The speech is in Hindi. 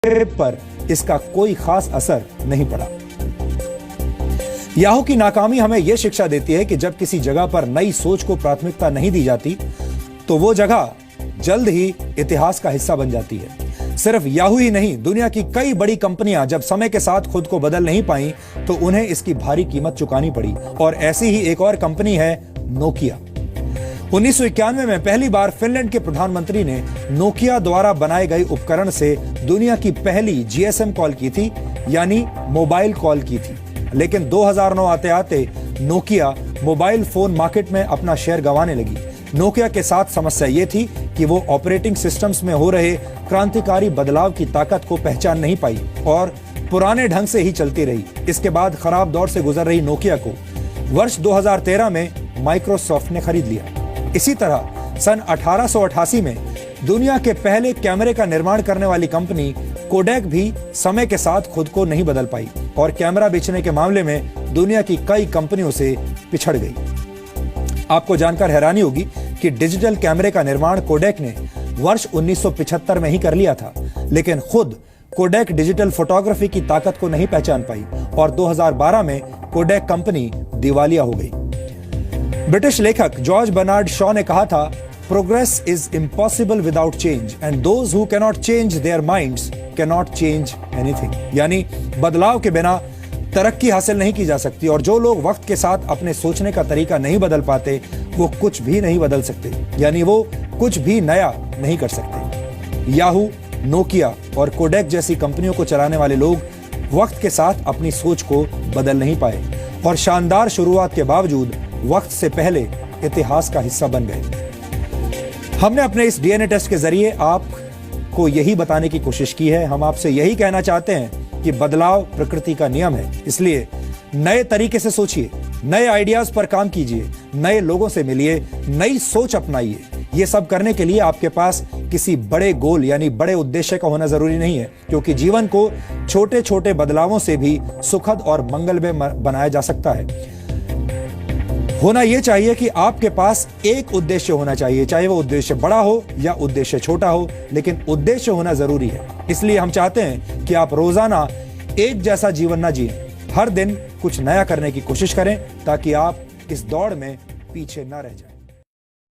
पर इसका कोई खास असर नहीं पड़ा। याहू की नाकामी हमें यह शिक्षा देती है कि जब किसी जगह पर नई सोच को प्राथमिकता नहीं दी जाती तो वो जगह जल्द ही इतिहास का हिस्सा बन जाती है। सिर्फ याहू ही नहीं, दुनिया की कई बड़ी कंपनियां जब समय के साथ खुद को बदल नहीं पाई तो उन्हें इसकी भारी कीमत चुकानी पड़ी। और ऐसी ही एक और कंपनी है नोकिया। 1991 में पहली बार फिनलैंड के प्रधानमंत्री ने नोकिया द्वारा बनाए गए उपकरण से दुनिया की पहली जीएसएम कॉल की थी, यानी मोबाइल कॉल की थी। लेकिन 2009 आते आते नोकिया मोबाइल फोन मार्केट में अपना शेयर गंवाने लगी। नोकिया के साथ समस्या यह थी कि वो ऑपरेटिंग सिस्टम्स में हो रहे क्रांतिकारी बदलाव की ताकत को पहचान नहीं पाई और पुराने ढंग से ही चलती रही। इसके बाद खराब दौर से गुजर रही नोकिया को वर्ष 2013 में माइक्रोसॉफ्ट ने खरीद लिया। इसी तरह सन 1888 में दुनिया के पहले कैमरे का निर्माण करने वाली कंपनी कोडैक भी समय के साथ खुद को नहीं बदल पाई और कैमरा बेचने के मामले में दुनिया की कई कंपनियों से पिछड़ गई। आपको जानकर हैरानी होगी कि डिजिटल कैमरे का निर्माण कोडैक ने वर्ष 1975 में ही कर लिया था, लेकिन खुद कोडैक डिजिटल फोटोग्राफी की ताकत को नहीं पहचान पाई और 2012 में कोडैक कंपनी दिवालिया हो गई। ब्रिटिश लेखक जॉर्ज बर्नार्ड शॉ ने कहा था, progress is impossible without change and those who cannot change their minds cannot change anything. यानी बदलाव के बिना तरक्की हासिल नहीं की जा सकती और जो लोग वक्त के साथ अपने सोचने का तरीका नहीं बदल पाते वो कुछ भी नहीं बदल सकते, यानी वो कुछ भी नया नहीं कर सकते। याहू, नोकिया और कोडैक जैसी कंपनियों को चलाने वाले लोग वक्त के साथ अपनी सोच को बदल नहीं पाए और शानदार शुरुआत के बावजूद वक्त से पहले इतिहास का हिस्सा बन गए। हमने अपने इस डीएनए टेस्ट के जरिए आपको यही बताने की कोशिश की है। हम आपसे यही कहना चाहते हैं कि बदलाव प्रकृति का नियम है, इसलिए नए तरीके से सोचिए, नए आइडियाज पर काम कीजिए, नए लोगों से मिलिए, नई सोच अपनाइए। ये सब करने के लिए आपके पास किसी बड़े गोल यानी बड़े उद्देश्य का होना जरूरी नहीं है, क्योंकि जीवन को छोटे छोटे बदलावों से भी सुखद और मंगलमय बनाया जा सकता है। होना यह चाहिए कि आपके पास एक उद्देश्य होना चाहिए, चाहे वो उद्देश्य बड़ा हो या उद्देश्य छोटा हो, लेकिन उद्देश्य होना जरूरी है। इसलिए हम चाहते हैं कि आप रोजाना एक जैसा जीवन ना जिएं, हर दिन कुछ नया करने की कोशिश करें ताकि आप इस दौड़ में पीछे ना रह जाएं।